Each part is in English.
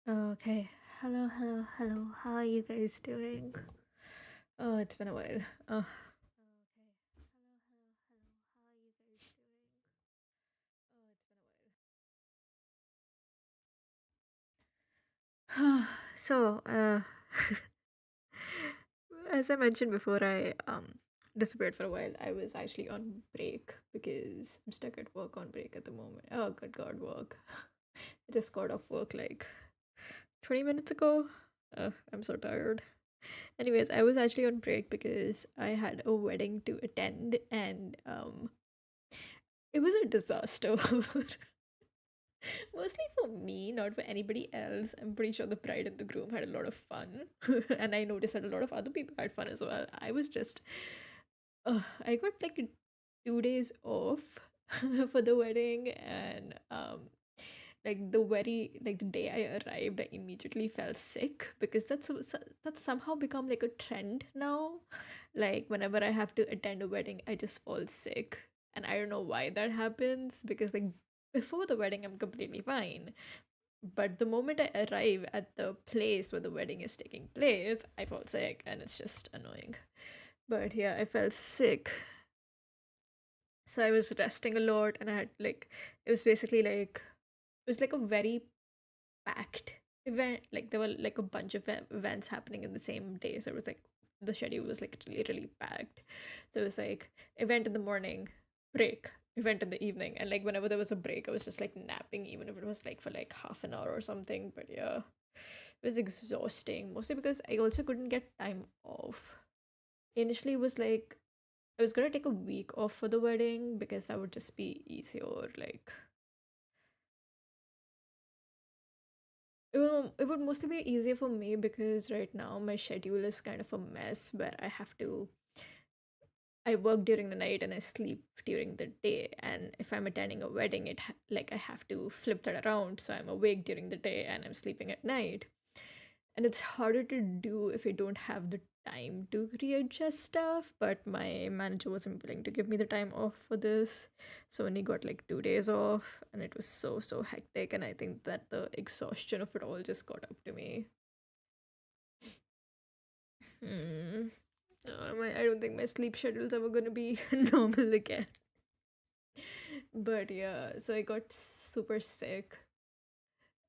Okay. Hello, hello, hello. How are you guys doing? Oh, it's been a while. So, as I mentioned before, I disappeared for a while. I was actually on break because I'm stuck at work on break at the moment. Oh, good God, work. I just got off work like 20 minutes ago. I'm so tired. Anyways, I was actually on break because I had a wedding to attend, and it was a disaster. Mostly for me, not for anybody else. I'm pretty sure the bride and the groom had a lot of fun. And I noticed that a lot of other people had fun as well. I was just, I got like 2 days off for the wedding, and like the day I arrived, I immediately felt sick because that's somehow become like a trend now. Like whenever I have to attend a wedding, I just fall sick, and I don't know why that happens because like before the wedding, I'm completely fine. But the moment I arrive at the place where the wedding is taking place, I fall sick, and it's just annoying. But yeah, I felt sick. So I was resting a lot, and I had like, it was basically like, it was like a very packed event. Like there were like a bunch of events happening in the same day. So it was like, the schedule was like really, really packed. So it was like event in the morning, break, event in the evening. And like whenever there was a break, I was just like napping, even if it was like for like half an hour or something. But yeah, it was exhausting, mostly because I also couldn't get time off. Initially, it was like I was gonna take a week off for the wedding because that would just be easier. Like it would mostly be easier for me because right now my schedule is kind of a mess where I work during the night and I sleep during the day. And if I'm attending a wedding, like I have to flip that around, so I'm awake during the day and I'm sleeping at night. And it's harder to do if I don't have the time to readjust stuff. But my manager wasn't willing to give me the time off for this, so I only got like 2 days off, and it was so hectic. And I think that the exhaustion of it all just got up to me. Hmm. I don't think my sleep schedule's ever gonna be normal again. But yeah, so I got super sick.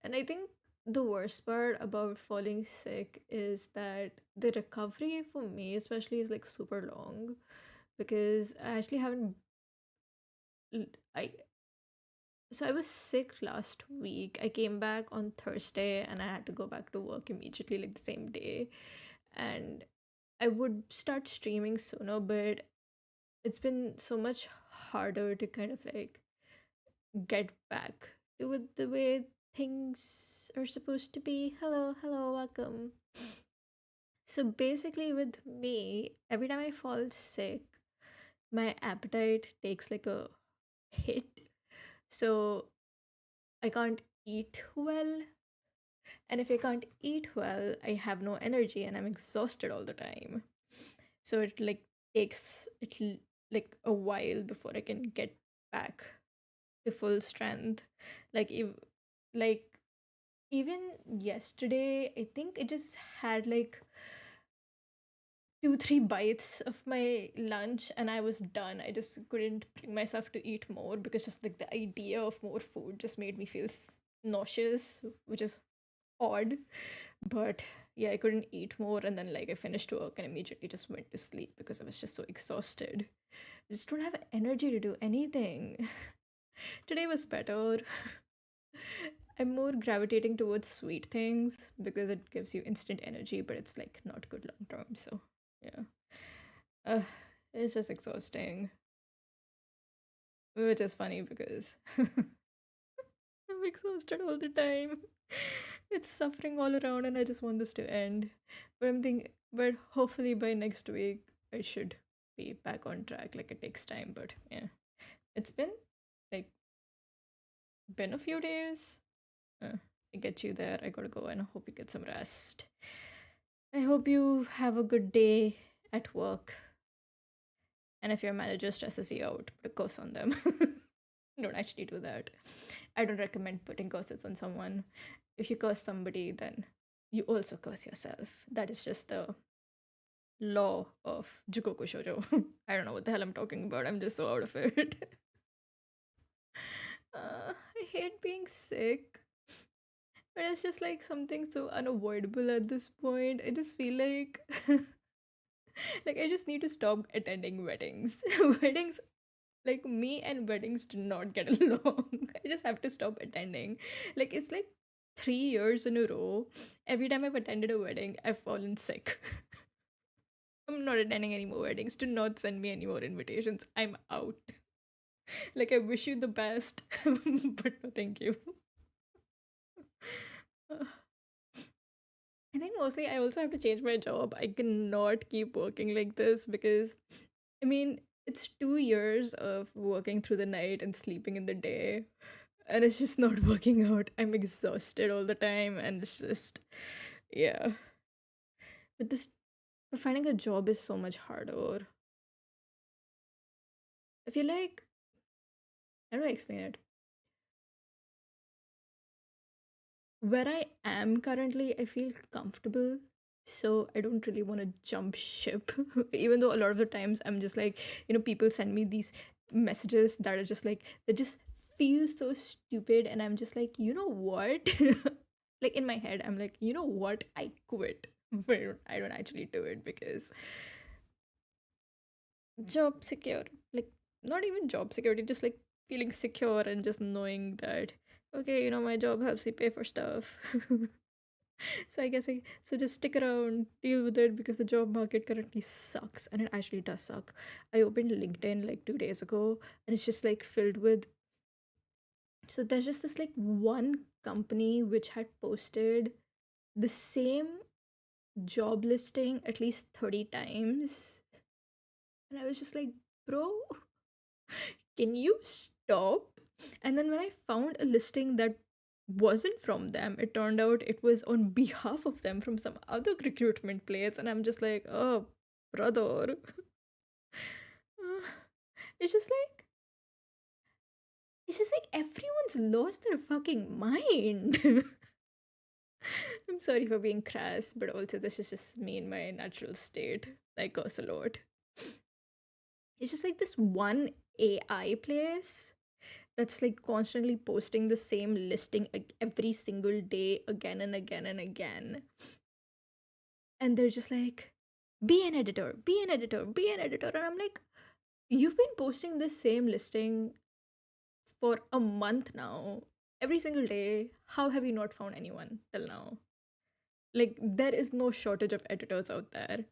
And I think the worst part about falling sick is that the recovery for me, especially, is like super long because I actually haven't. I So I was sick last week. I came back on Thursday and I had to go back to work immediately, like the same day. And I would start streaming sooner, but it's been so much harder to kind of like get back to it the way things are supposed to be. Hello, hello, welcome. So basically, with me, every time I fall sick, my appetite takes like a hit. So I can't eat well. And if I can't eat well, I have no energy and I'm exhausted all the time. So it like takes like a while before I can get back to full strength. Like if like even yesterday, I think I just had like 2 3 bites of my lunch and I was done. I just couldn't bring myself to eat more because just like the idea of more food just made me feel nauseous, which is odd. But yeah, I couldn't eat more, and then like I finished work and immediately just went to sleep because I was just so exhausted. I just don't have energy to do anything. Today was better. I'm more gravitating towards sweet things because it gives you instant energy, but it's like not good long term. So yeah, uh, it's just exhausting, which is funny because I'm exhausted all the time. It's suffering all around, and I just want this to end. But hopefully by next week, I should be back on track. Like it takes time, but yeah, it's been like been a few days. I get you there. I gotta go, and I hope you get some rest. I hope you have a good day at work, and if your manager stresses you out, put a curse on them. Don't actually do that. I don't recommend putting curses on someone. if you curse somebody, then you also curse yourself. That is just the law of Jukoku Shoujo. I don't know what the hell I'm talking about. I'm just so out of it. I hate being sick, but it's just like something so unavoidable at this point. I just feel like like I just need to stop attending weddings. Weddings, like me and weddings do not get along. I just have to stop attending. Like it's like 3 years in a row. Every time I've attended a wedding, I've fallen sick. I'm not attending any more weddings. Do not send me any more invitations. I'm out. Like I wish you the best, but no, thank you. I think mostly I also have to change my job. I cannot keep working like this because, I mean, it's 2 years of working through the night and sleeping in the day, and it's just not working out. I'm exhausted all the time, and it's just, yeah. But this, but finding a job is so much harder. I feel like, how do I explain it? Where I am currently, I feel comfortable. So I don't really want to jump ship. Even though a lot of the times I'm just like, people send me these messages that are just like, they just feel so stupid. And I'm just like, you know what? Like in my head, I'm like, you know what? I quit. But I don't actually do it because job secure, like not even job security, just like feeling secure and just knowing that, okay, my job helps me pay for stuff. So I guess so just stick around, deal with it because the job market currently sucks, and it actually does suck. I opened LinkedIn like 2 days ago, and it's just like filled with. So there's just this like one company which had posted the same job listing at least 30 times, and I was just like, bro, can you stop? And then when I found a listing that wasn't from them, it turned out it was on behalf of them from some other recruitment place. And I'm just like, oh, brother. It's just like, everyone's lost their fucking mind. I'm sorry for being crass, but also this is just me in my natural state. I curse a lot. It's just like this one AI place that's like constantly posting the same listing every single day again and again and again. And they're just like, be an editor, be an editor, be an editor. And I'm like, you've been posting this same listing for a month now, every single day. How have you not found anyone till now? Like, there is no shortage of editors out there.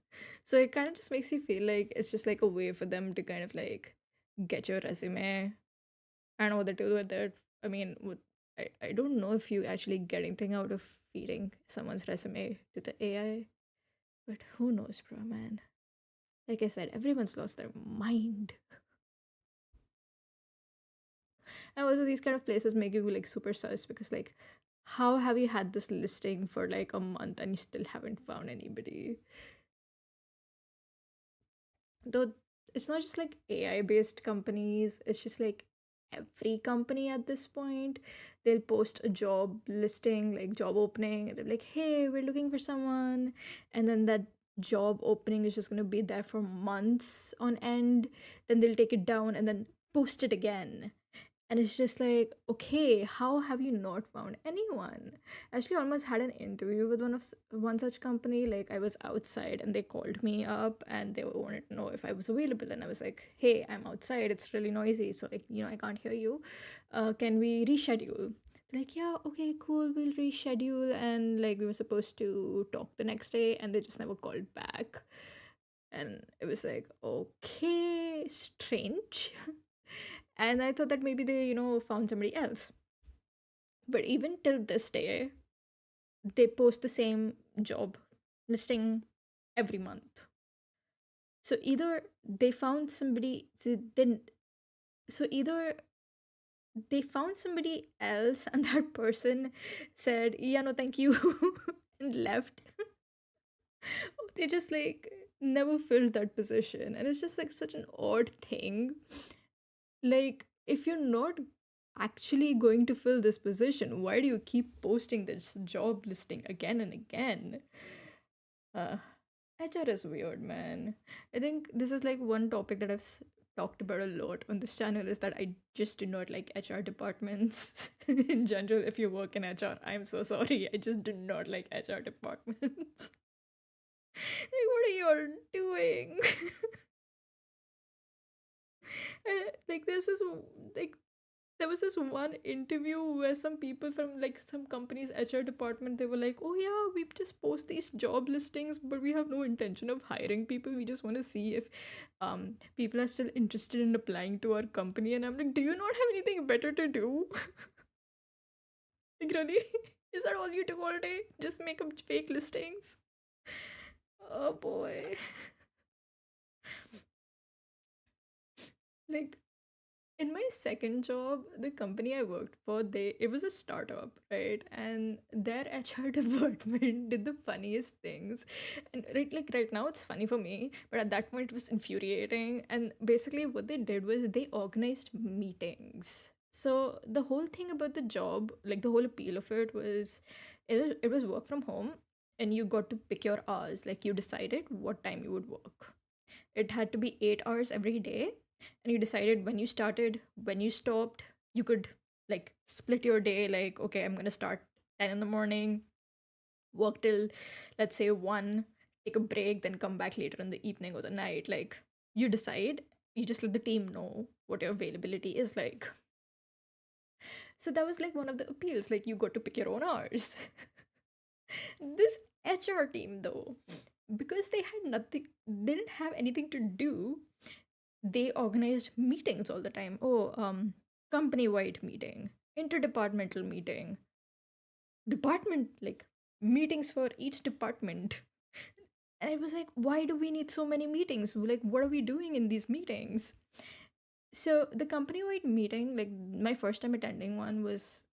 So it kind of just makes you feel like it's just like a way for them to kind of like get your resume. I don't know what they do with it. I mean, I don't know if you actually get anything out of feeding someone's resume to the AI, but who knows, bro, man. Like I said, everyone's lost their mind. And also, these kind of places make you like super sus because, like, how have you had this listing for like a month and you still haven't found anybody? Though it's not just like AI based companies, it's just like every company at this point. They'll post a job listing, like job opening, and they're like, hey, we're looking for someone. And then that job opening is just going to be there for months on end. Then they'll take it down and then post it again. And it's just like, okay, how have you not found anyone? Actually, almost had an interview with one such company. Like, I was outside and they called me up and they wanted to know if I was available. And I was like, hey, I'm outside. It's really noisy. So, like, I can't hear you. Can we reschedule? They're like, yeah, okay, cool. We'll reschedule. And like, we were supposed to talk the next day and they just never called back. And it was like, okay, strange. And I thought that maybe they, found somebody else. But even till this day, they post the same job listing every month. So either they found somebody, so either they found somebody else and that person said, yeah, no, thank you, and left. They just like never filled that position. And it's just like such an odd thing. Like, if you're not actually going to fill this position? Why do you keep posting this job listing again and again? Uh, HR is weird, man. I think this is like one topic that talked about a lot on this channel is that I just do not like HR departments in general. If you work in HR, I'm so sorry. I just do not like HR departments. Like, what are you all doing? Like, like there was this one interview where some people from like some company's HR department, they were like, oh yeah, we just post these job listings, but we have no intention of hiring people. We just want to see if people are still interested in applying to our company. And I'm like, do you not have anything better to do? Like, really? Is that all you do all day? Just make up fake listings? Oh boy. Like, in my second job, the company I worked for, it was a startup, right? And their HR department did the funniest things. And right now it's funny for me, but at that point it was infuriating. And basically what they did was they organized meetings. So the whole thing about the job, like the whole appeal of it was it was work from home, and you got to pick your hours. Like, you decided what time you would work. It had to be 8 hours every day, and you decided when you started, when you stopped. You could like split your day, like, okay, I'm gonna start 10 in the morning, work till, let's say, 1, take a break, then come back later in the evening or the night. Like, you decide, you just let the team know what your availability is like. So that was like one of the appeals, like you got to pick your own hours. This HR team, though, because they didn't have anything to do, they organized meetings all the time. Oh, company wide meeting, interdepartmental meeting, department, like meetings for each department. And I was like, why do we need so many meetings? Like, what are we doing in these meetings? So the company wide meeting, like my first time attending one, was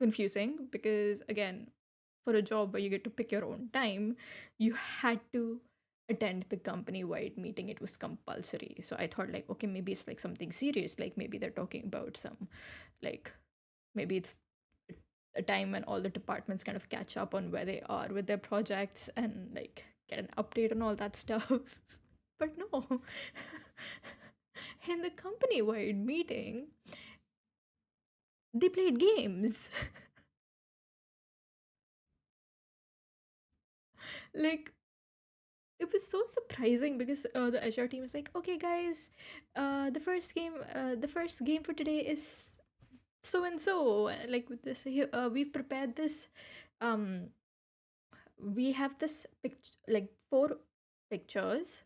confusing because, again, for a job where you get to pick your own time, you had to attend the company wide meeting. It was compulsory. So I thought, like, okay, maybe it's like something serious. Like, maybe they're talking about some, like, maybe it's a time when all the departments kind of catch up on where they are with their projects and like get an update on all that stuff. But no. In the company wide meeting, they played games. Like, it was so surprising because the HR team was like, okay, guys, the first game for today is so and so. Like, with this, here, we've prepared this. Um, we have this like 4 pictures,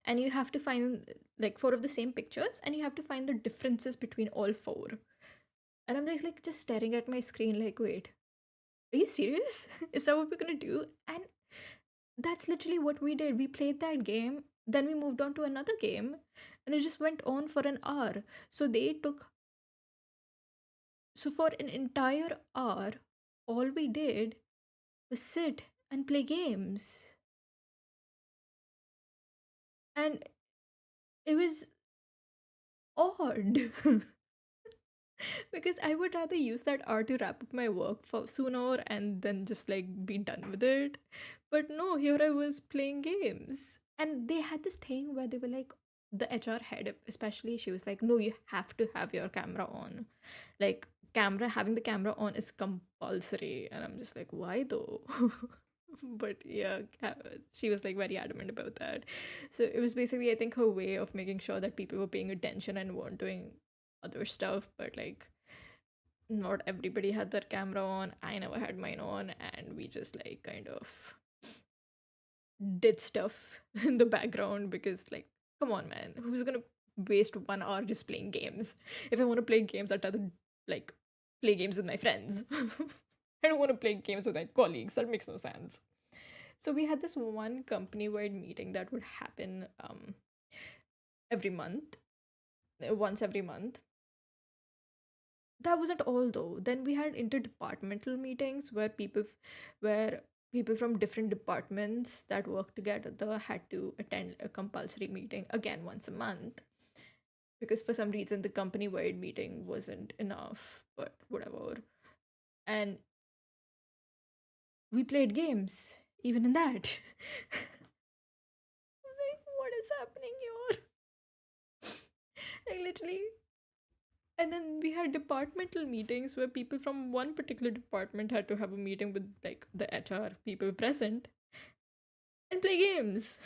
and you have to find like 4 of the same pictures, and you have to find the differences between all 4. And I'm like just staring at my screen, like, wait, are you serious? Is that what we're gonna do? And that's literally what we did. We played that game, then we moved on to another game, and it just went on for an hour. So they took, so for an entire hour, all we did was sit and play games. And it was odd. Because I would rather use that hour to wrap up my work for sooner and then just like be done with it. But no, here I was playing games. And they had this thing where they were like, the HR head, especially, she was like, no, you have to have your camera on. Like, having the camera on is compulsory. And I'm just like, why though? But yeah, she was like very adamant about that. So it was basically, I think, her way of making sure that people were paying attention and weren't doing other stuff. But like, not everybody had their camera on. I never had mine on, and we just like kind of did stuff in the background because, like, come on, man, who's gonna waste 1 hour just playing games? If I want to play games, I'd rather like play games with my friends. I don't want to play games with my colleagues. That makes no sense. So we had this one company-wide meeting that would happen every month, once every month. That wasn't all though. Then we had interdepartmental meetings where people from different departments that work together had to attend a compulsory meeting again once a month. because for some reason the company wide meeting wasn't enough, but whatever. And we played games, even in that. Like, what is happening here? Like, literally. And then we had departmental meetings where people from one particular department had to have a meeting with like the HR people present and play games.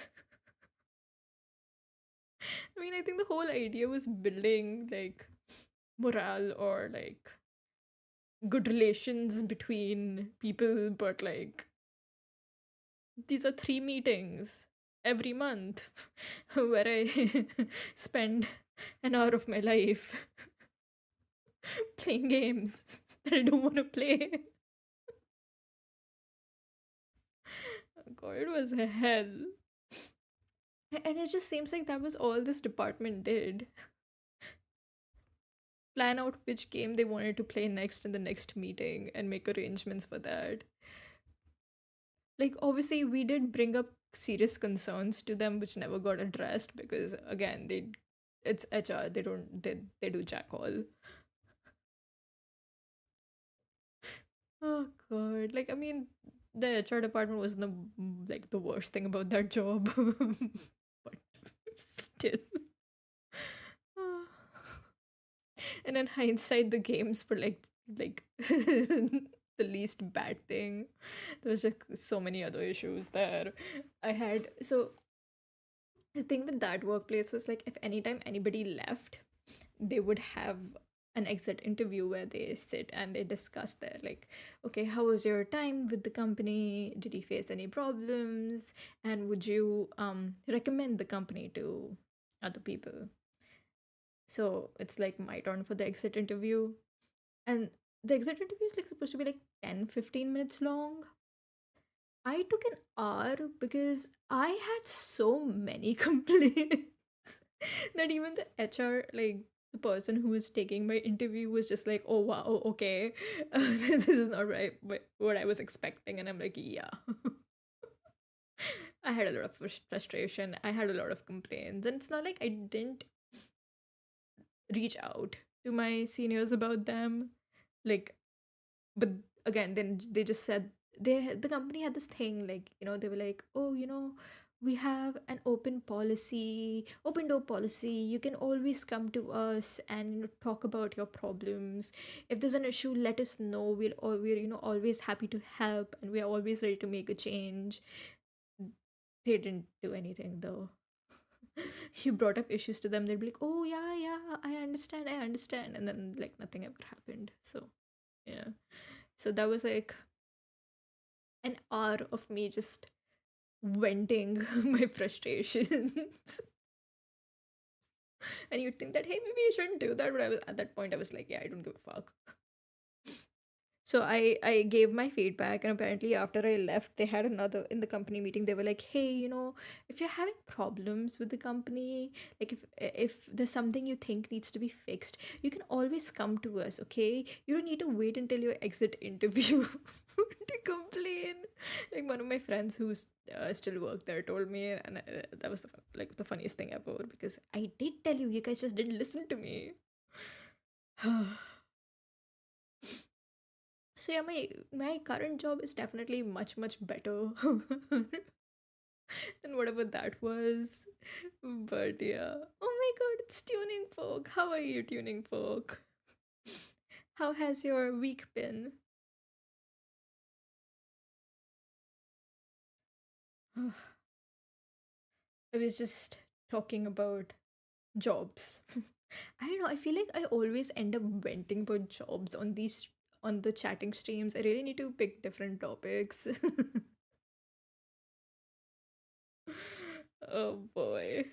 I mean, I think the whole idea was building like morale or like good relations between people, but like these are 3 meetings every month where I spend an hour of my life playing games that I don't want to play. Oh God, it was hell. And it just seems like that was all this department did. Plan out which game they wanted to play next in the next meeting and make arrangements for that. Like, obviously, we did bring up serious concerns to them, which never got addressed because, again, it's HR. They do jack all. Oh God! Like, I mean, the HR department was the worst thing about that job, but still. And in hindsight, the games were like the least bad thing. There was just so many other issues there. I had so the thing with that workplace was like if anytime anybody left, they would have an exit interview where they sit and they discuss their like, okay, how was your time with the company? Did you face any problems? And would you recommend the company to other people? So it's like my turn for the exit interview. And the exit interview is like supposed to be like 10-15 minutes long. I took an hour because I had so many complaints that even the HR, like the person who was taking my interview, was just like, oh wow, okay, this is not right, what I was expecting. And I'm like, yeah. I had a lot of frustration. I had a lot of complaints. And it's not like I didn't reach out to my seniors about them. Like, but again, then they just said the company had this thing like they were like, oh, we have an open door policy. You can always come to us and talk about your problems. If there's an issue, let us know. We're always happy to help, and we are always ready to make a change. They didn't do anything though. You brought up issues to them, they'd be like, oh yeah, yeah, I understand, and then like nothing ever happened. So yeah. So that was like an hour of me just venting my frustrations. And you'd think that, hey, maybe you shouldn't do that. But at that point, I was like, yeah, I don't give a fuck. So I gave my feedback, and apparently after I left, they had another in the company meeting. They were like, "Hey, if you're having problems with the company, like if there's something you think needs to be fixed, you can always come to us. Okay, you don't need to wait until your exit interview to complain." Like one of my friends who's still work there told me, and that was the funniest thing ever because I did tell you, you guys just didn't listen to me. So yeah, my current job is definitely much better than whatever that was. But yeah. Oh my god, it's tuning folk. How are you, tuning folk? How has your week been? I was just talking about jobs. I don't know, I feel like I always end up venting about jobs on the chatting streams. I really need to pick different topics. Oh boy.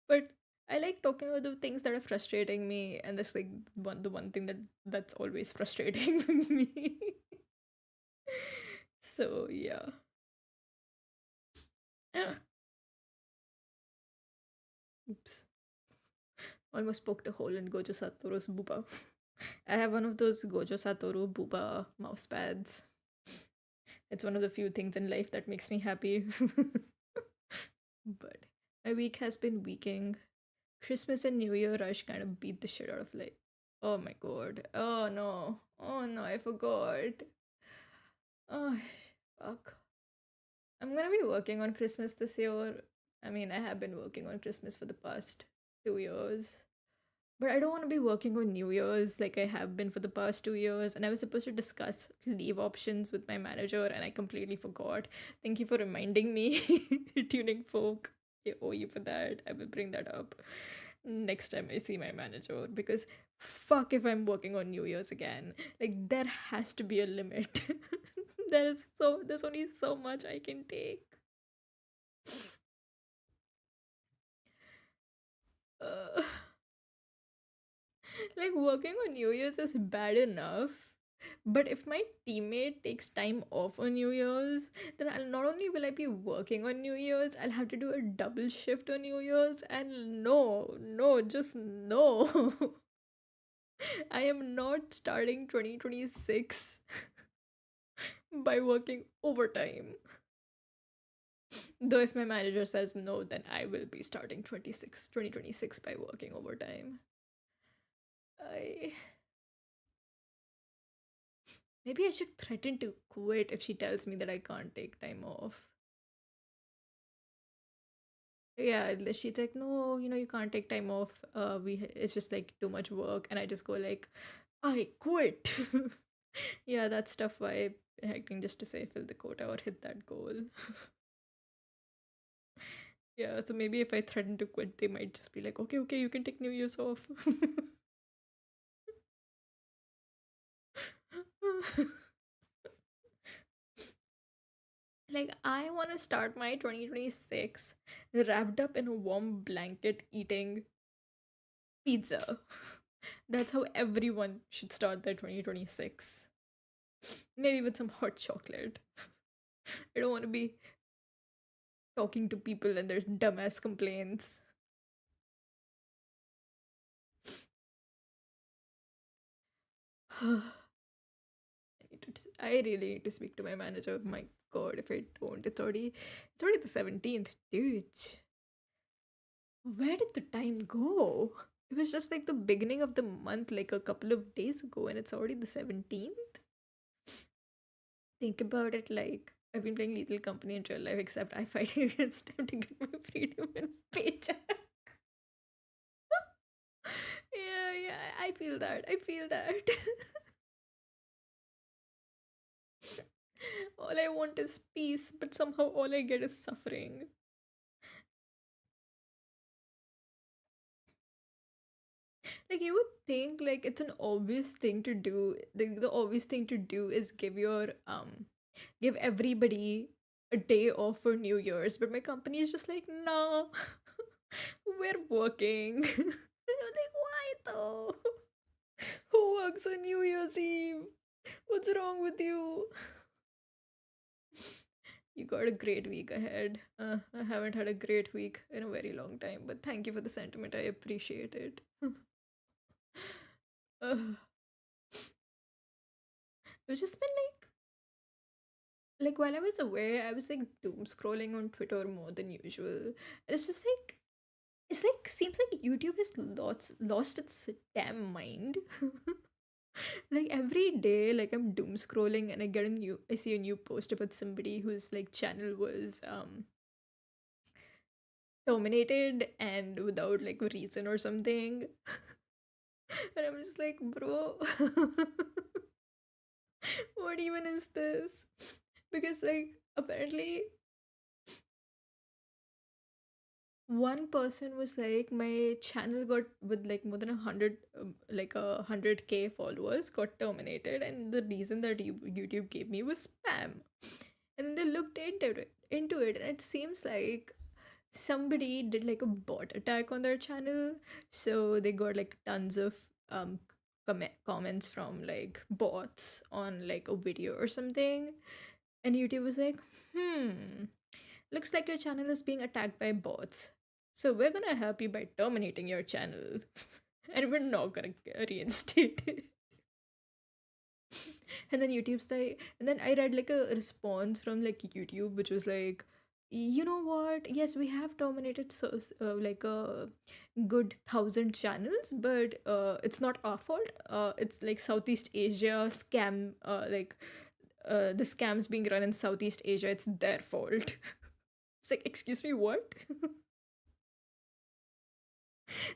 But I like talking about the things that are frustrating me, and that's like the one thing that's always frustrating me. So yeah. Ah, oops. Almost poked a hole in Gojo Satoru's booba. I have one of those Gojo Satoru booba mouse pads. It's one of the few things in life that makes me happy. But my week has been weaking. Christmas and New Year rush kind of beat the shit out of like, oh my god. Oh no. Oh no, I forgot. Oh, fuck. I'm gonna be working on Christmas this year. I mean, I have been working on Christmas for the past 2 years. But I don't want to be working on New Year's like I have been for the past 2 years. And I was supposed to discuss leave options with my manager, and I completely forgot. Thank you for reminding me, tuning folk. I owe you for that. I will bring that up next time I see my manager, because fuck if I'm working on New Year's again. Like, there has to be a limit. There's only so much I can take. Uh, like, working on New Year's is bad enough. But if my teammate takes time off on New Year's, then not only will I be working on New Year's, I'll have to do a double shift on New Year's. And no, no, just no. I am not starting 2026 by working overtime. Though if my manager says no, then I will be starting 2026 by working overtime. I Maybe I should threaten to quit if she tells me that I can't take time off. Yeah, she's like, no, you can't take time off. It's just like too much work, and I just go like, I quit. Yeah, that's tough vibe acting just to say fill the quota or hit that goal. Yeah, so maybe if I threaten to quit, they might just be like, okay, okay, you can take New Year's off. Like, I want to start my 2026 wrapped up in a warm blanket eating pizza. That's how everyone should start their 2026. Maybe with some hot chocolate. I don't want to be talking to people and their dumbass complaints. I really need to speak to my manager. My god, if I don't, it's already the 17th, dude. Where did the time go? It was just like the beginning of the month, like a couple of days ago, and it's already the 17th. Think about it, like I've been playing Lethal Company in real life, except I fighting against him to get my freedom and paycheck. Yeah, yeah, I feel that. I feel that. All I want is peace, but somehow all I get is suffering. Like, you would think like it's an obvious thing to do. The obvious thing to do is give everybody a day off for New Year's, but my company is just like, nah, we're working. I'm like, why though? Who works on New Year's Eve? What's wrong with you? You got a great week ahead. I haven't had a great week in a very long time, but thank you for the sentiment. I appreciate it. It's just been like while I was away, I was like doom scrolling on Twitter more than usual. And it's like seems like YouTube has lost its damn mind. Like every day, like I'm doom scrolling and I see a new post about somebody whose like channel was terminated and without like a reason or something. And I'm just like, bro, what even is this? Because like apparently one person was like, my channel got with like more than 100 like 100K followers got terminated, and the reason that YouTube gave me was spam. And then they looked into it, and it seems like somebody did like a bot attack on their channel. So they got like tons of comments from like bots on like a video or something, and YouTube was like, looks like your channel is being attacked by bots. So we're gonna help you by terminating your channel. And we're not gonna reinstate it. And then YouTube's like, and then I read like a response from like YouTube, which was like, you know what? Yes, we have terminated good 1,000 channels, but it's not our fault. It's like Southeast Asia scam, the scams being run in Southeast Asia, it's their fault. It's like, excuse me, what?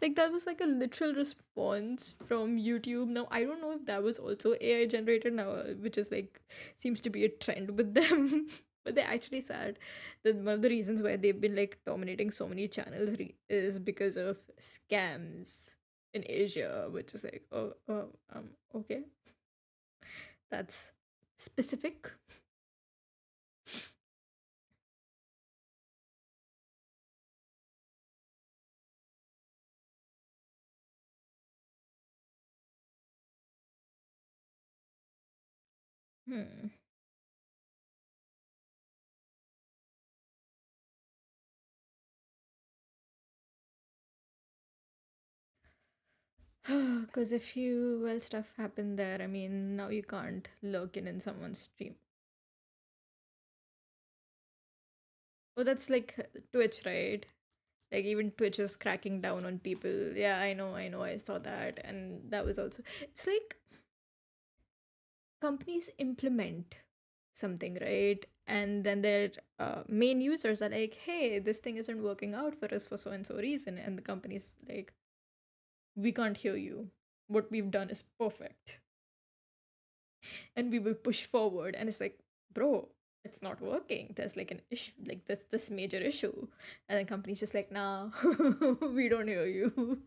Like that was like a literal response from YouTube. Now I don't know if that was also AI generated now, which is like seems to be a trend with them. But they actually said that one of the reasons why they've been like dominating so many channels is because of scams in Asia, which is like, okay, that's specific. Hmm. Because if you well stuff happened there, I mean, now you can't lurk in someone's stream. Oh, that's like Twitch, right? Like even Twitch is cracking down on people. Yeah, I know, I saw that, and that was also. It's like companies implement something, right? And then their main users are like, "Hey, this thing isn't working out for us for so and so reason," and the company's like, "We can't hear you. What we've done is perfect, and we will push forward." And it's like, bro, it's not working. There's like an issue, like this major issue, and the company's just like, nah, we don't hear you.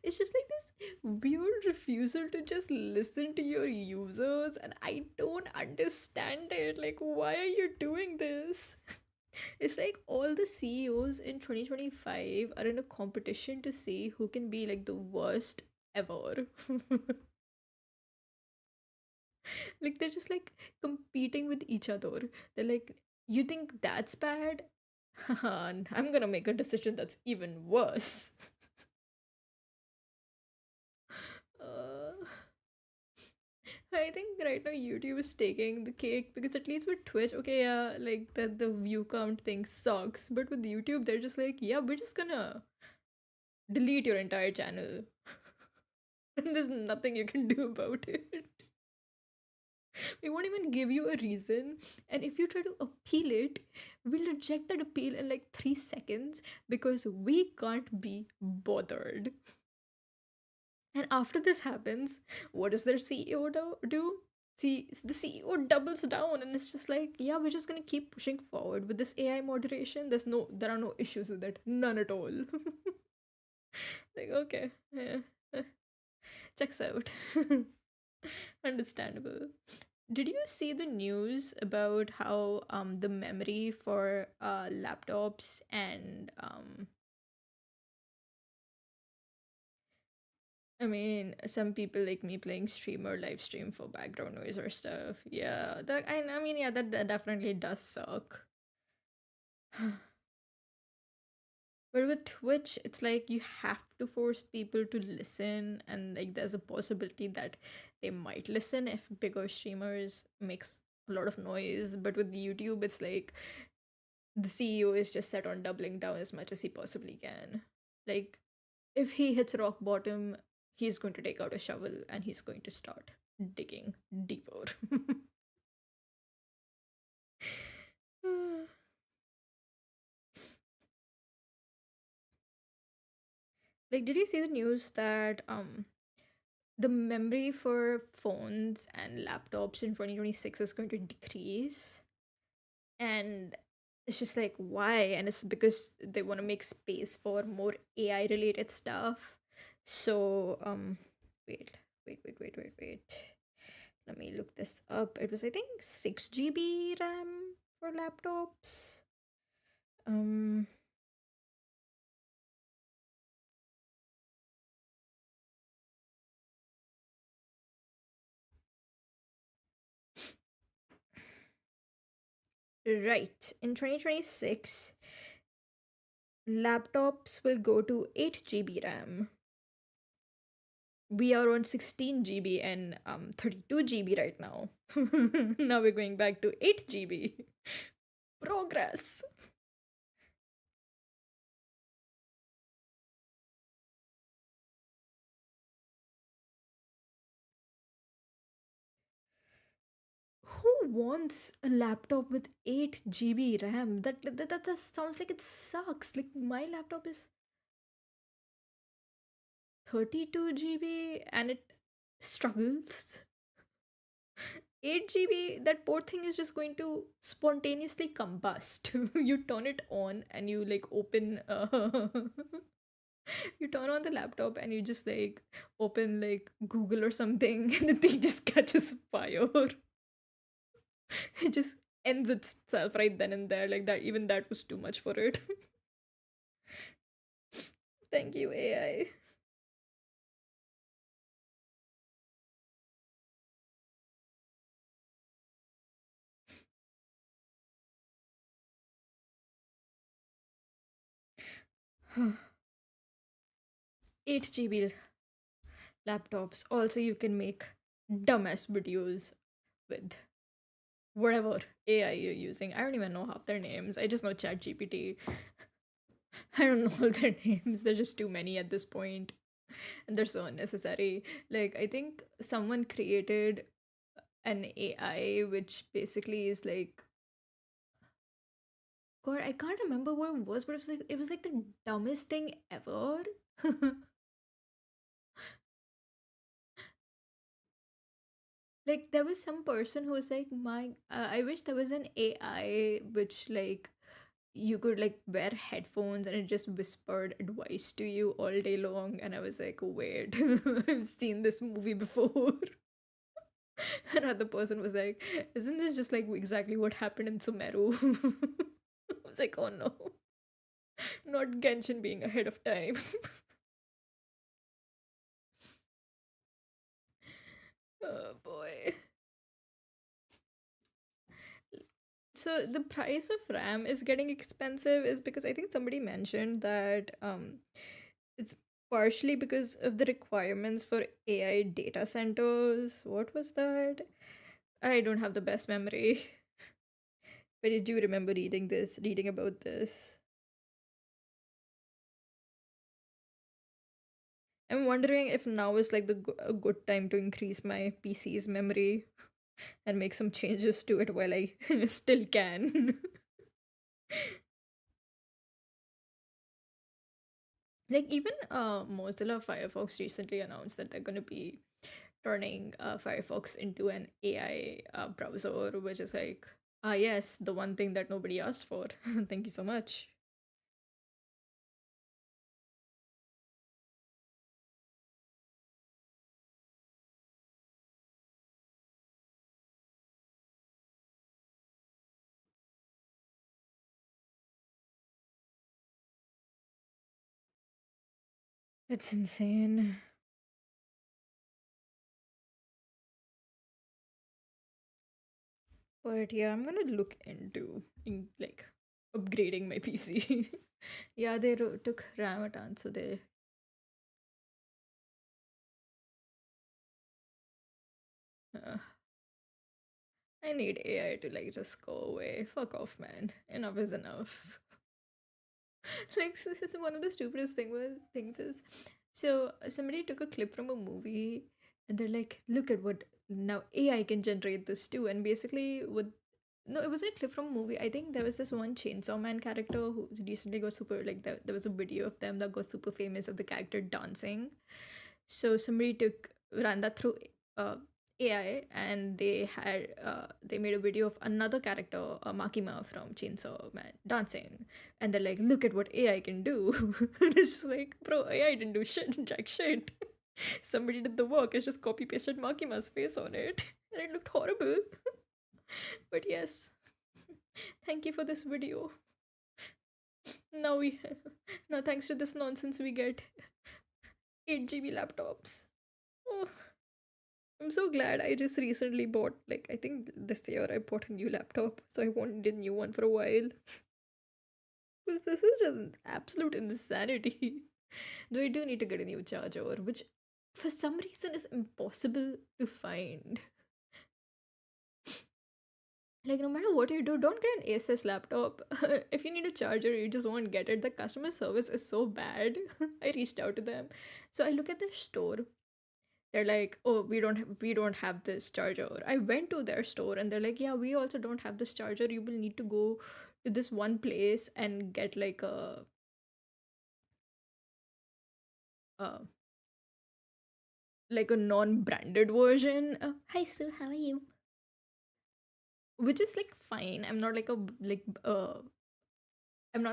It's just like this weird refusal to just listen to your users, and I don't understand it. Like, why are you doing this? It's like all the CEOs in 2025 are in a competition to see who can be like the worst ever. Like they're just like competing with each other. They're like, you think that's bad? I'm gonna make a decision that's even worse. uh, I think right now YouTube is taking the cake because at least with Twitch, okay, yeah, like that the view count thing sucks. But with YouTube, they're just like, yeah, we're just gonna delete your entire channel. And there's nothing you can do about it. We won't even give you a reason. And if you try to appeal it, we'll reject that appeal in like 3 seconds because we can't be bothered. And after this happens, what does their CEO do? See, the CEO doubles down and it's just like, yeah, we're just gonna keep pushing forward with this AI moderation. There are no issues with it, none at all. Like, okay, yeah, checks out. Understandable. Did you see the news about how the memory for laptops and I mean, some people like me playing streamer live stream for background noise or stuff. Yeah, I mean, yeah, that definitely does suck. But with Twitch, it's like you have to force people to listen, and like there's a possibility that they might listen if bigger streamers makes a lot of noise. But with YouTube, it's like the CEO is just set on doubling down as much as he possibly can. Like, if he hits rock bottom, he's going to take out a shovel and he's going to start digging deeper. Like, did you see the news that the memory for phones and laptops in 2026 is going to decrease? And it's just like, why? And it's because they want to make space for more AI related stuff. So wait wait, let me look this up. It was, I think, 6 GB RAM for laptops. um right, in 2026 laptops will go to 8 GB RAM. We are on 16 GB and 32 GB right now. Now we're going back to 8 GB. Progress. wants a laptop with 8 GB RAM? That sounds like it sucks. Like my laptop is 32 GB and it struggles. 8 GB, that poor thing is just going to spontaneously combust. You turn it on and you like open you turn on the laptop and you just like open like Google or something and the thing just catches fire. It just ends itself right then and there. Like that, even that was too much for it. Thank you, AI. 8 GB laptops. Also, you can make dumbass videos with whatever AI you're using. I don't even know half their names. I just know ChatGPT. I don't know all their names. There's just too many at this point, and they're so unnecessary. Like, I think someone created an AI which basically is like, God, I can't remember what it was, but it was like the dumbest thing ever. Like there was some person who was like, my I wish there was an AI which like you could like wear headphones and it just whispered advice to you all day long. And I was like, wait, I've seen this movie before. Another person was like, isn't this just like exactly what happened in Sumeru? I was like, oh no, not Genshin being ahead of time. Oh boy. So the price of RAM is getting expensive is because I think somebody mentioned that it's partially because of the requirements for AI data centers. What was that? I don't have the best memory, but I do remember reading about this. I'm wondering if now is like a good time to increase my PC's memory and make some changes to it while I still can. Like even Mozilla Firefox recently announced that they're going to be turning Firefox into an AI browser, which is like, ah, yes, the one thing that nobody asked for. Thank you so much. It's insane. But yeah, I'm gonna look into like upgrading my PC. Yeah, they took Ramadan, so they. Uh, I need AI to like just go away. Fuck off, man. Enough is enough. Like one of the stupidest things is, so somebody took a clip from a movie and they're like, look at what now AI can generate this too. And basically what, no, it wasn't a clip from a movie. I think there was this one Chainsaw Man character who recently got super like there was a video of them that got super famous of the character dancing. So somebody took ran that through uh, AI, and they made a video of another character, Makima from Chainsaw Man, dancing, and they're like, "Look at what AI can do!" And it's just like, bro, AI didn't do shit, jack shit. Somebody did the work. It's just copy pasted Makima's face on it, and it looked horrible. But yes, thank you for this video. Now we, now thanks to this nonsense, we get 8 GB laptops. Oh. I'm so glad I just recently bought, like, I think this year I bought a new laptop, so I won't need a new one for a while. Because this is just absolute insanity. Though I do need to get a new charger, which for some reason is impossible to find. Like, no matter what you do, don't get an Asus laptop. If you need a charger, you just won't get it. The customer service is so bad. I reached out to them. So I look at their store. They're like, oh, we don't have this charger. I went to their store and they're like, yeah, we also don't have this charger. You will need to go to this one place and get uh like a non-branded version. Hi Sue, how are you? Which is like fine. I'm not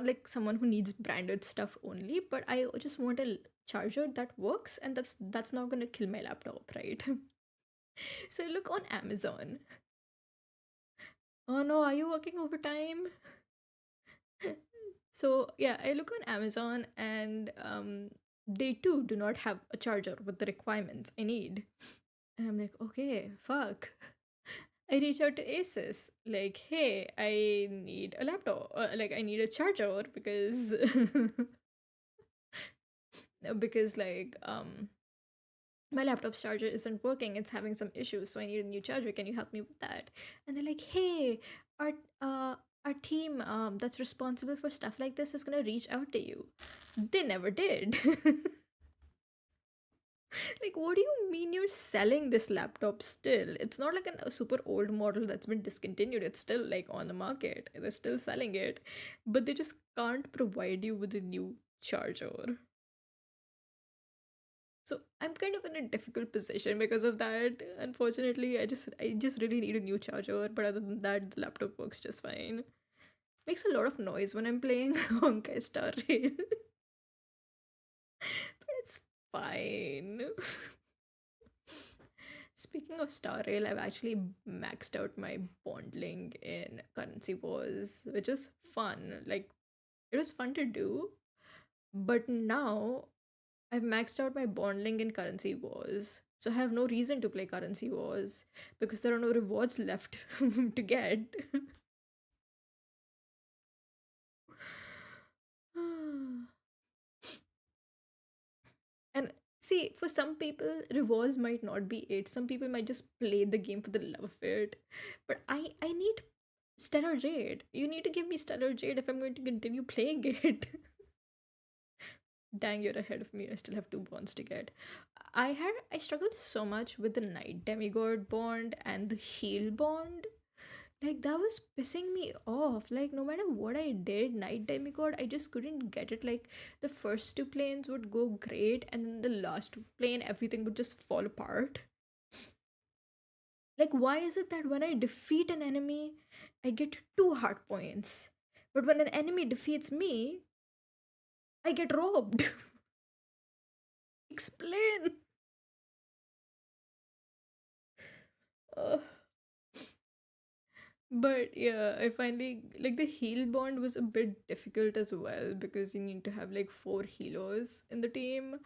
like someone who needs branded stuff only, but I just want a charger that works, and that's not gonna kill my laptop, right? So I look on Amazon. Oh no, are you working overtime? So yeah, I look on Amazon, and they too do not have a charger with the requirements I need. And I'm like, okay, fuck. I reach out to Asus, like, hey, I need a laptop, like I need a charger because because my laptop's charger isn't working, it's having some issues, so I need a new charger, can you help me with that? And they're like, hey, our uh our team that's responsible for stuff like this is gonna reach out to you. They never did. Like, what do you mean you're selling this laptop still? It's not like a super old model that's been discontinued. It's still like on the market. They're still selling it, but they just can't provide you with a new charger. So I'm kind of in a difficult position because of that. Unfortunately, I just really need a new charger. But other than that, the laptop works just fine. Makes a lot of noise when I'm playing Honkai Star Rail, but it's fine. Speaking of Star Rail, I've actually maxed out my bonding in Currency Wars, which is fun. Like, it was fun to do, but now I've maxed out my bonding in Currency Wars. So I have no reason to play Currency Wars because there are no rewards left to get. And see, for some people, rewards might not be it. Some people might just play the game for the love of it. But I need Stellar Jade. You need to give me Stellar Jade if I'm going to continue playing it. Dang, you're ahead of me. I still have two bonds to get. I struggled so much with the Night Demigod bond and the Heal bond. Like, that was pissing me off. Like, no matter what I did, Night Demigod, I just couldn't get it. Like, the first two planes would go great, and then the last plane, everything would just fall apart. Like, why is it that when I defeat an enemy, I get two heart points? But when an enemy defeats me, I get robbed. Explain. Uh, but yeah, I finally like the heal bond was a bit difficult as well because you need to have like four healers in the team.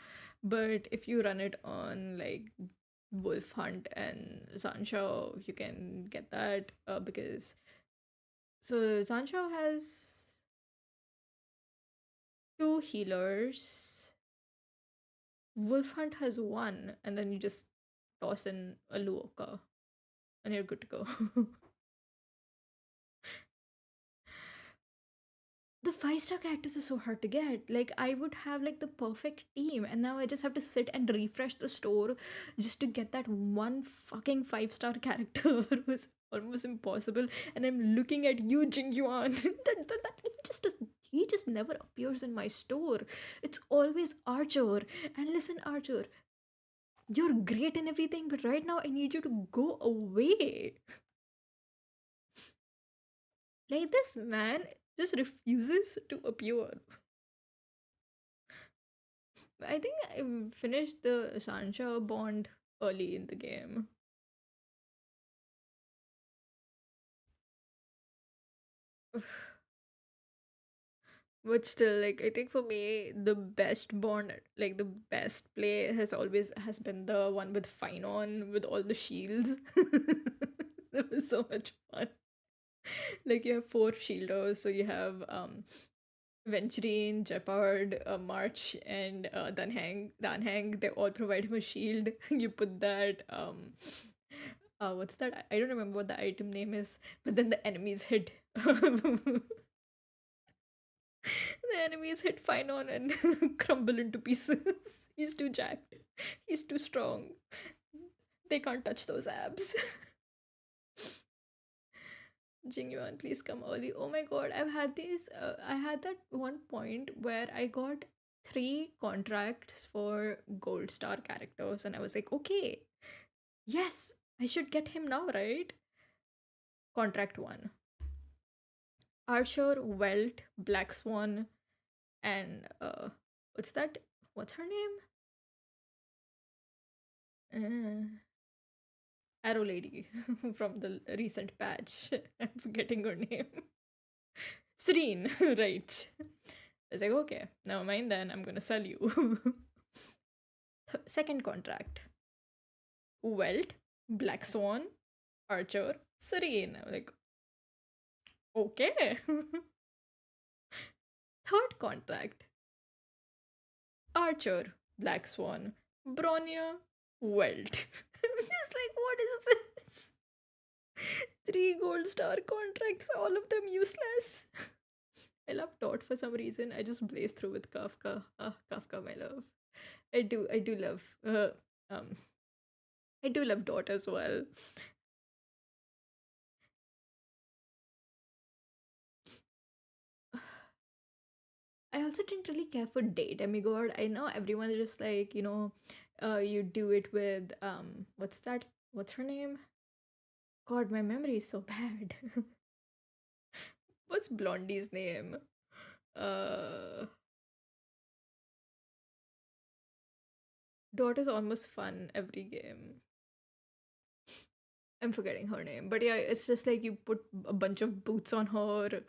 But if you run it on like Wolf Hunt and Sanshao, you can get that because so Sanshao has two healers, Wolf Hunt has one, and then you just toss in a Luoka and you're good to go. The five-star characters are so hard to get. Like, I would have like the perfect team, and now I just have to sit and refresh the store just to get that one fucking five-star character. It was almost impossible. And I'm looking at you, Jing Yuan. That he just never appears in my store. It's always Archer. And listen, Archer, you're great and everything, but right now I need you to go away. Like, this man just refuses to appear. I think I finished the Sancha bond early in the game. But still, like, I think for me, the best bond, like the best play has been the one with Finon with all the shields. That was so much fun. Like, you have four shielders, so you have Venturine, Jeopard, March, and Danhang. Danhang, they all provide him a shield. You put that what's that? I don't remember what the item name is, but then the enemies hit the enemies hit Finon and crumble into pieces. He's too jacked. He's too strong. They can't touch those abs. Jingyuan, please come early. Oh my god, I've had these. I had that one point where I got three contracts for gold star characters, and I was like, okay, yes, I should get him now, right? Contract one: Archer, Welt, Black Swan, and what's that? What's her name? Arrow Lady from the recent patch. I'm forgetting her name. Serene, right. I was like, okay, never mind then, I'm gonna sell you. Second contract: Welt, Black Swan, Archer, Serene. I'm like, okay. Third contract: Archer, Black Swan, Bronya, Welt. I'm just like, what is this? Three gold star contracts, all of them useless. I love Dot for some reason. I just blaze through with Kafka. Ah, Kafka, my love. I do love. Um, I do love Dot as well. I also didn't really care for Date Demigod. I know everyone is just like, you do it with what's that? What's her name? God, my memory is so bad. What's Blondie's name? Uh, Dot is almost fun every game. I'm forgetting her name, but yeah, it's just like you put a bunch of boots on her.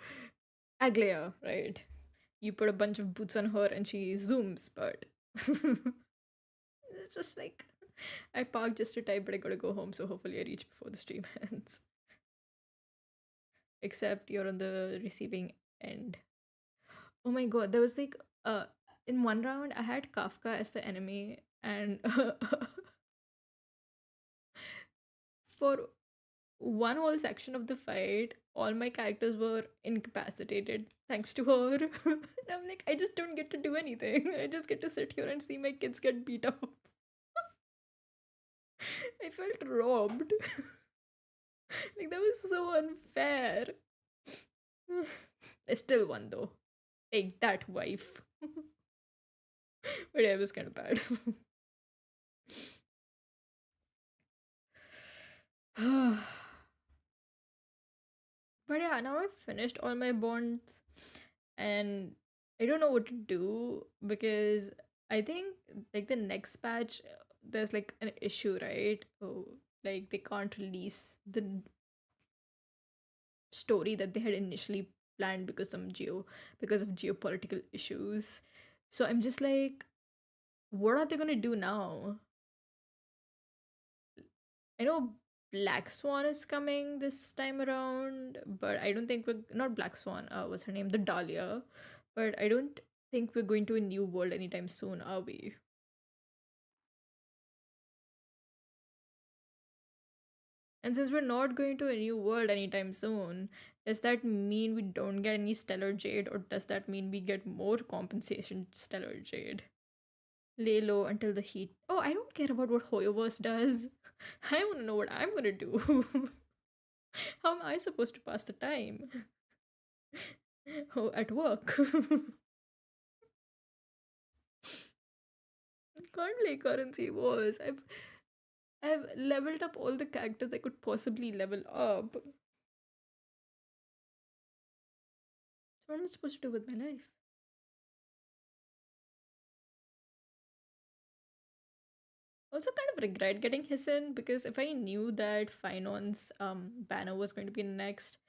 Aglaia, right? You put a bunch of boots on her and she zooms, but it's just like I parked just to type, but I gotta go home, so hopefully I reach before the stream ends. Except you're on the receiving end. Oh my god, there was like in one round I had Kafka as the enemy, and for one whole section of the fight, all my characters were incapacitated thanks to her. And I'm like, I just don't get to do anything. I just get to sit here and see my kids get beat up. I felt robbed. Like, that was so unfair. I still won though. Take that, wife. But yeah, it was kind of bad. But yeah, now I've finished all my bonds and I don't know what to do because I think like the next patch there's like an issue, right? Oh, like they can't release the story that they had initially planned because of geopolitical issues. So I'm just like, what are they gonna do now? I know Black Swan is coming this time around, but I don't think we're not Black Swan. What's her name? The Dahlia. But I don't think we're going to a new world anytime soon, are we? And since we're not going to a new world anytime soon, does that mean we don't get any Stellar Jade, or does that mean we get more compensation Stellar Jade? Lay low until the heat. Oh, I don't care about what Hoyoverse does. I want to know what I'm gonna do. How am I supposed to pass the time? Oh, at work. Can't play currency wars. I've leveled up all the characters I could possibly level up. So what am I supposed to do with my life? Also kind of regret getting Hissen because if I knew that Finon's banner was going to be next,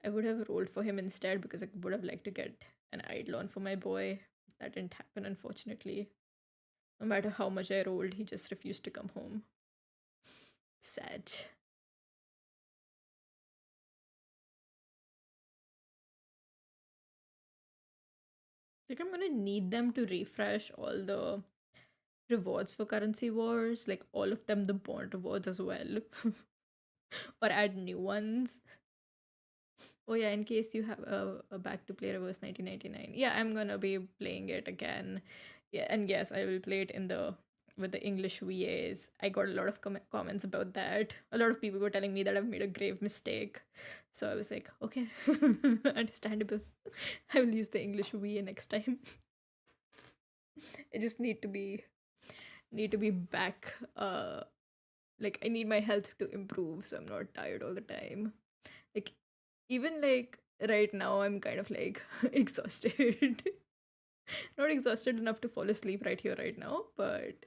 I would have rolled for him instead because I would have liked to get an Eidolon for my boy. That didn't happen, unfortunately. No matter how much I rolled, he just refused to come home. Sad. Like, I'm gonna need them to refresh all the rewards for currency wars, like all of them, the bond rewards as well, or add new ones. Oh yeah, in case you have a back to play reverse 1999. Yeah, I'm gonna be playing it again. Yeah, and yes, I will play it in the with the English VAs. I got a lot of comments about that. A lot of people were telling me that I've made a grave mistake. So I was like, okay, understandable. I will use the English VA next time. I just need to be back. Like I need my health to improve, so I'm not tired all the time. Like even like right now, I'm kind of like exhausted. Not exhausted enough to fall asleep right here, right now, but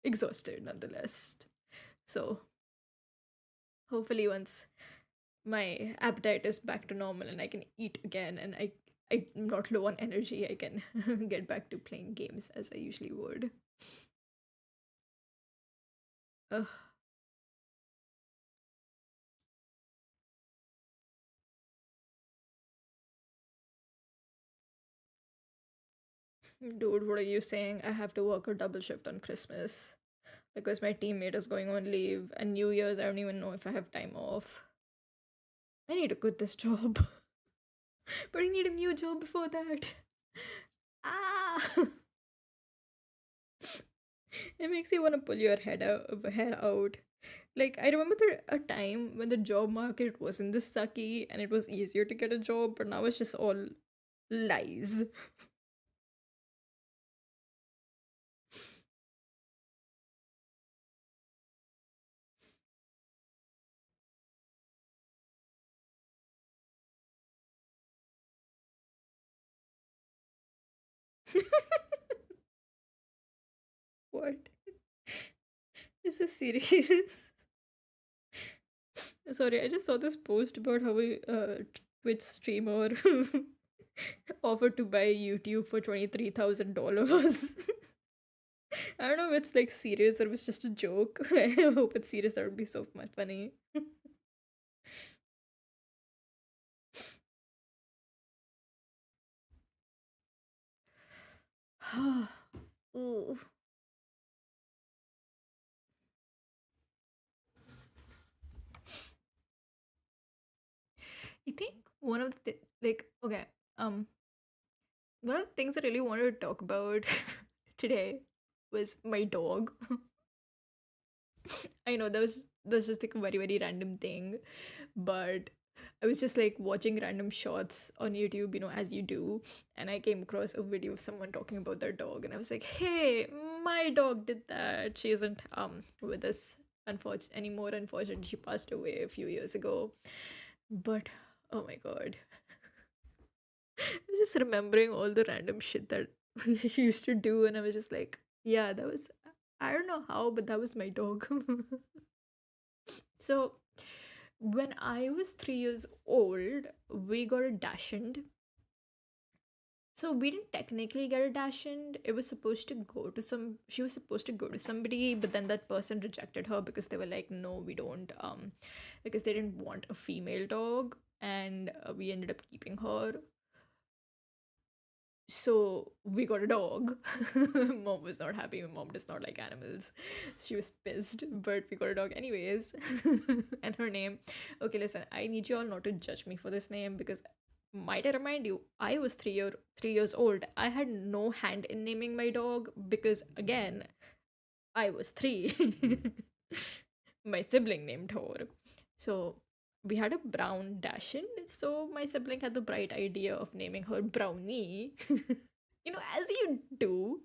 exhausted nonetheless. So hopefully, once my appetite is back to normal and I can eat again, and I'm not low on energy, I can get back to playing games as I usually would. Ugh, dude, what are you saying? I have to work a double shift on Christmas because my teammate is going on leave, and New Year's, I don't even know if I have time off. I need to quit this job, but I need a new job before that. Ah! It makes you want to pull your hair out. Like I remember a time when the job market wasn't this sucky and it was easier to get a job, but now it's just all lies. What? Is this serious? Sorry, I just saw this post about how a Twitch streamer offered to buy YouTube for $23,000. I don't know if it's like serious or if it's just a joke. I hope it's serious. That would be so much funny. Ooh. I think one of the like okay, um, one of the things I really wanted to talk about today was my dog. I know that was just like a very very random thing, but I was just like watching random shots on YouTube, as you do, and I came across a video of someone talking about their dog, and I was like, "Hey, my dog did that. She isn't with us anymore. Unfortunately, she passed away a few years ago." But oh my god, I was just remembering all the random shit that she used to do, and I was just like, "Yeah, that was." I don't know how, but that was my dog. So when I was 3 years old, we got a Dachshund. So we didn't technically get a Dachshund. It was supposed to go to some. She was supposed to go to somebody, but then that person rejected her because they were like, "No, we don't." Because they didn't want a female dog, and we ended up keeping her. So we got a dog. Mom was not happy. My mom does not like animals. She was pissed, but we got a dog anyways. And her name. Okay, listen, I need you all not to judge me for this name because might I remind you, I was 3 years old. I had no hand in naming my dog because again, I was three. My sibling named her. So we had a brown Dachshund. So my sibling had the bright idea of naming her Brownie. As you do.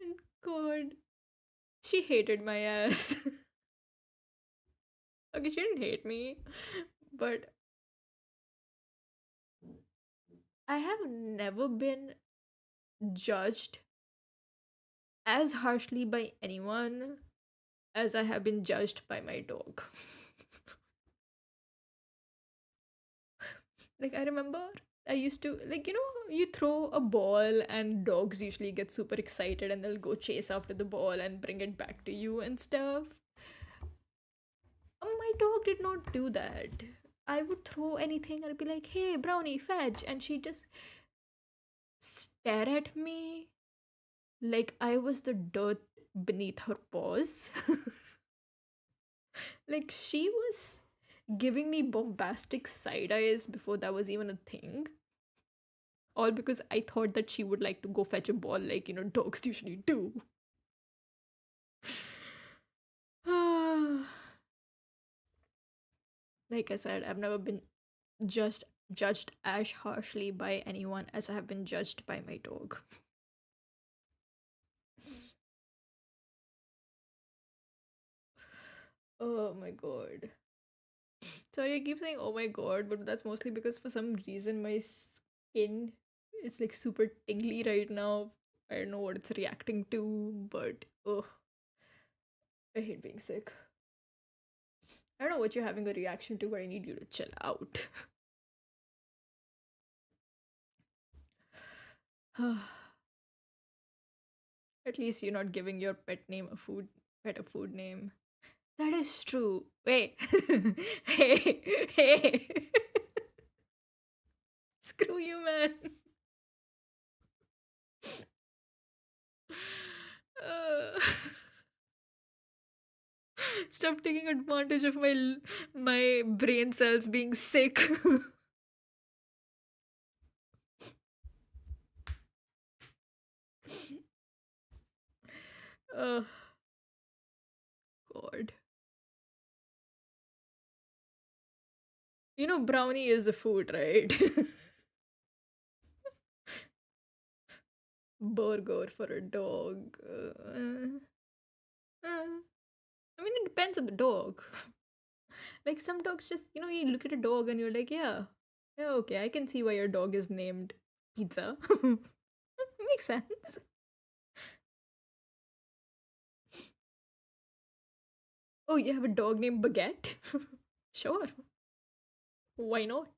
And God, she hated my ass. Okay, she didn't hate me, but I have never been judged as harshly by anyone as I have been judged by my dog. Like, I remember I used to, like, you throw a ball and dogs usually get super excited and they'll go chase after the ball and bring it back to you and stuff. My dog did not do that. I would throw anything and I'd be like, "Hey, Brownie, fetch." And she'd just stare at me like I was the dirt beneath her paws. Like, she was giving me bombastic side eyes before that was even a thing. All because I thought that she would like to go fetch a ball like, dogs usually do. Like I said, I've never been just judged as harshly by anyone as I have been judged by my dog. Oh my god. Sorry, I keep saying oh my god, but that's mostly because for some reason my skin is like super tingly right now. I don't know what it's reacting to, but I hate being sick. I don't know what you're having a reaction to, but I need you to chill out. At least you're not giving your pet a food name. That is true. Wait. Hey, hey. Screw you, man. Uh, stop taking advantage of my brain cells being sick. Oh god. You know brownie is a food, right? Burger for a dog. I mean, it depends on the dog. Like some dogs just, you look at a dog and you're like, yeah, yeah, okay, I can see why your dog is named Pizza. Makes sense. Oh, you have a dog named Baguette? Sure, why not?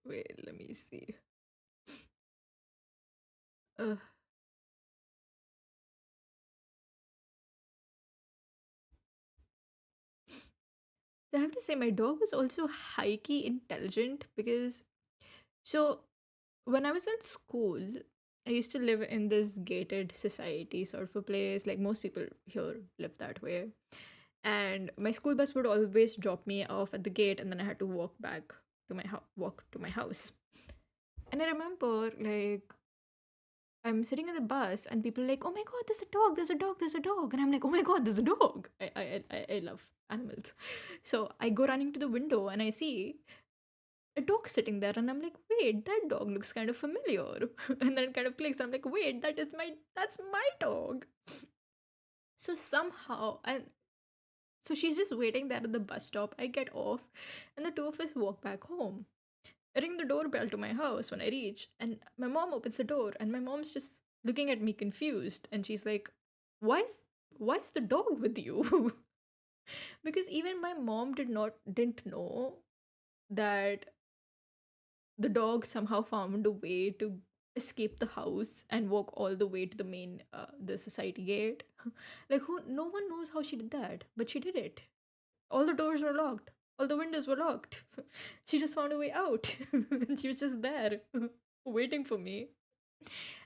Wait, let me see. Uh, I have to say, my dog was also high key intelligent because, so when I was in school, I used to live in this gated society sort of a place. Like most people here live that way. And my school bus would always drop me off at the gate, and then I had to walk to my house. And I remember, like, I'm sitting in the bus, and people are like, "Oh my god, there's a dog! There's a dog! There's a dog!" And I'm like, "Oh my god, there's a dog!" I love animals, so I go running to the window, and I see a dog sitting there, and I'm like, "Wait, that dog looks kind of familiar." And then it kind of clicks, and I'm like, "Wait, that's my dog." So somehow, and so she's just waiting there at the bus stop. I get off, and the two of us walk back home. I ring the doorbell to my house when I reach, and my mom opens the door, and my mom's just looking at me confused, and she's like, "Why is why is the dog with you?" Because even my mom didn't know that the dog somehow found a way to escape the house and walk all the way to the society gate. Like who no one knows how she did that, but she did it. All the doors were locked. All the windows were locked. She just found a way out. She was just there, waiting for me.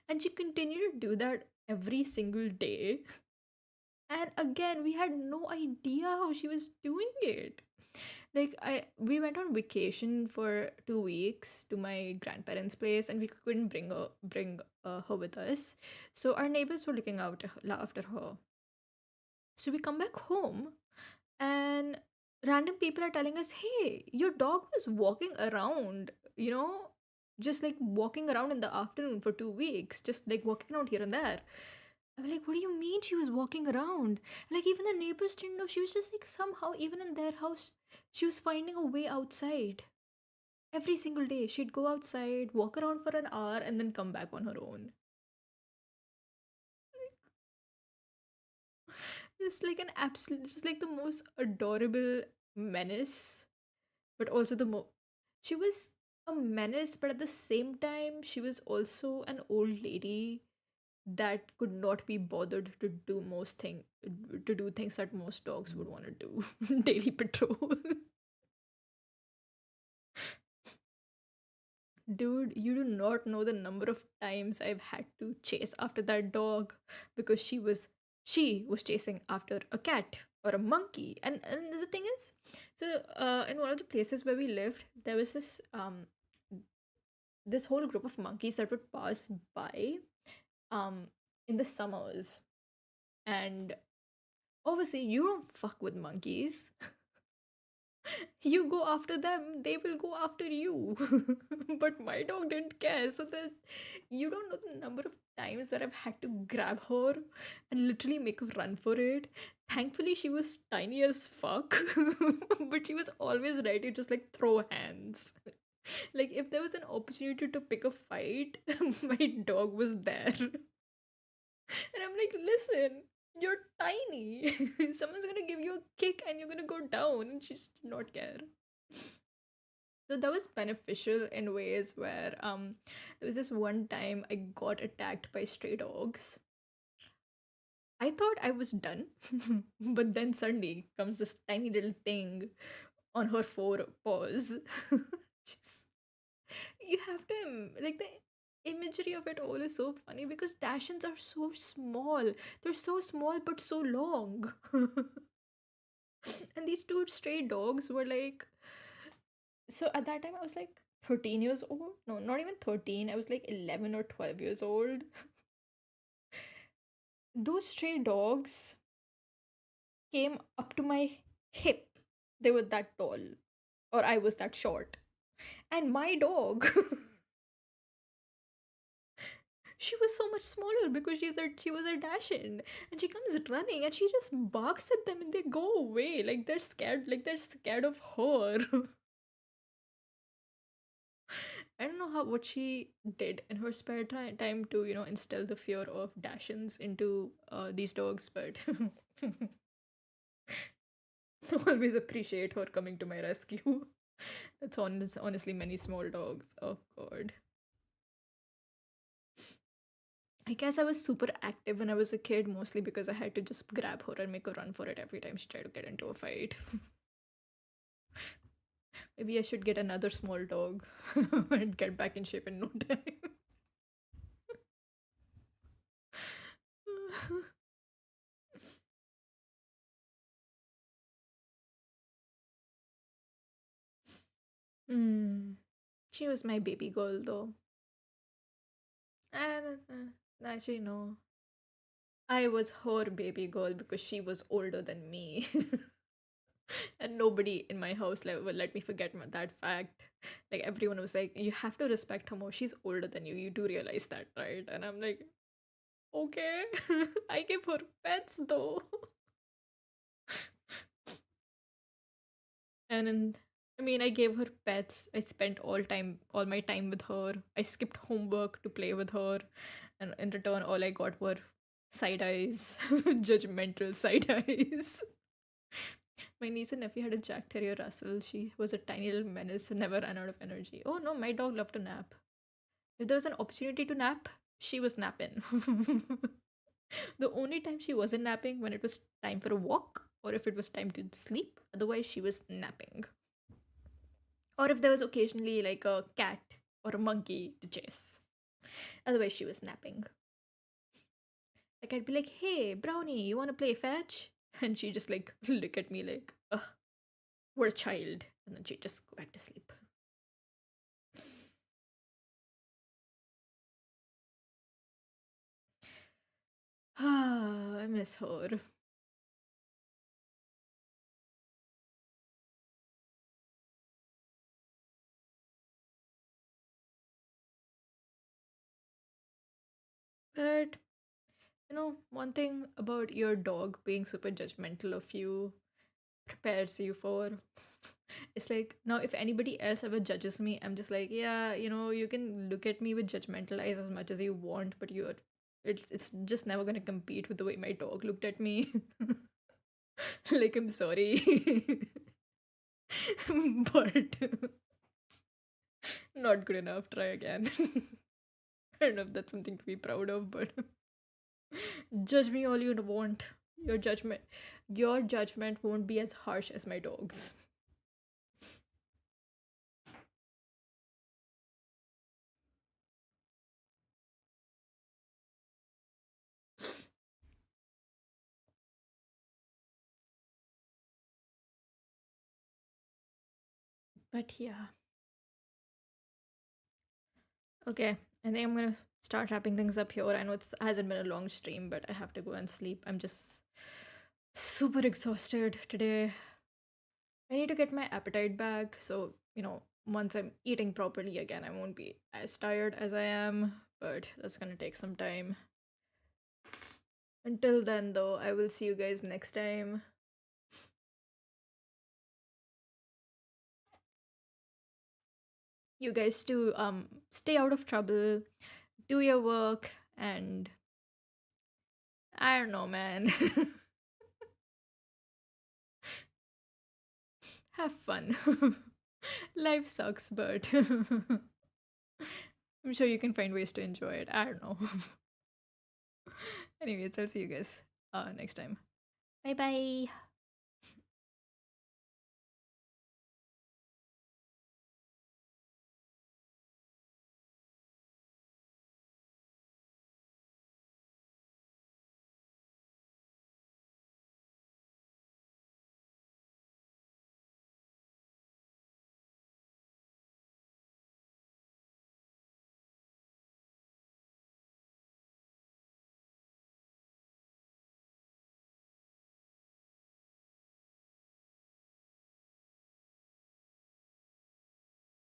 And she continued to do that every single day. And again, we had no idea how she was doing it. Like we went on vacation for 2 weeks to my grandparents' place, and we couldn't bring her with us. So our neighbors were looking out after her. So we come back home, and random people are telling us, "Hey, your dog was walking around, you know, just like walking around in the afternoon for 2 weeks, just like walking around here and there." I'm like, "What do you mean she was walking around?" Like, even the neighbors didn't know. She was just like, somehow, even in their house, she was finding a way outside. Every single day, she'd go outside, walk around for an hour, and then come back on her own. Just like an absolute, just like the most adorable menace, but also she was a menace, but at the same time she was also an old lady that could not be bothered to do things that most dogs would want to do. Daily patrol. Dude, you do not know the number of times I've had to chase after that dog because she was chasing after a cat. or a monkey. And the thing is, so in one of the places where we lived, there was this whole group of monkeys that would pass by um in the summers. And obviously you don't fuck with monkeys. You go after them, they will go after you. But my dog didn't care. So that you don't know the number of times where I've had to grab her and literally make her run for it. Thankfully, she was tiny as fuck, but she was always ready to just like throw hands. Like if there was an opportunity to pick a fight, my dog was there. And I'm like, listen, you're tiny. Someone's gonna give you a kick and you're gonna go down. And she just did not care. So that was beneficial in ways where there was this one time I got attacked by stray dogs. I thought I was done, but then suddenly comes this tiny little thing on her four paws. She's you have to like the imagery of it all is so funny because Dachshunds are so small. They're so small but so long. And these two stray dogs were like, so at that time I was like 13 years old. No, not even 13. I was like 11 or 12 years old. Those stray dogs came up to my hip. They were that tall, or I was that short. And my dog she was so much smaller because she was a Dachshund, and she comes running and she just barks at them and they go away like they're scared of her. I don't know how what she did in her spare time to instill the fear of Dachshunds into these dogs, but always appreciate her coming to my rescue. Honestly many small dogs. Oh god. I guess I was super active when I was a kid, mostly because I had to just grab her and make her run for it every time she tried to get into a fight. Maybe I should get another small dog and get back in shape in no time. Hmm. She was my baby girl though. And actually, no. I was her baby girl because she was older than me. And nobody in my house will let me forget that fact. Like everyone was like, "You have to respect her more. She's older than you. You do realize that, right?" And I'm like, "Okay." I give her pets though, and I mean, I gave her pets. I spent all my time with her. I skipped homework to play with her, and in return, all I got were side eyes, judgmental side eyes. My niece and nephew had a Jack Terrier Russell. She was a tiny little menace, never ran out of energy. Oh no, my dog loved to nap. If there was an opportunity to nap, she was napping. The only time she wasn't napping when it was time for a walk or if it was time to sleep. Otherwise, she was napping. Or if there was occasionally like a cat or a monkey to chase. Otherwise, she was napping. Like I'd be like, "Hey, Brownie, you want to play fetch?" And she just like look at me like, "Ugh, we're a child," and then she'd just go back to sleep. Ah, I miss her. But one thing about your dog being super judgmental of you prepares you for. It's like now, if anybody else ever judges me, I'm just like, yeah, you can look at me with judgmental eyes as much as you want, but it's just never gonna compete with the way my dog looked at me. Like, I'm sorry, but not good enough. Try again. I don't know if that's something to be proud of, but judge me all you want. Your judgment, your judgment won't be as harsh as my dog's. But yeah, okay. I think I'm gonna start wrapping things up here. I know it hasn't been a long stream, but I have to go and sleep. I'm just super exhausted today. I need to get my appetite back. So, once I'm eating properly again, I won't be as tired as I am, but that's gonna take some time. Until then, though, I will see you guys next time. You guys to stay out of trouble, do your work, and I don't know, man. Have fun. Life sucks, but I'm sure you can find ways to enjoy it. I don't know. Anyways, I'll see you guys next time. Bye bye.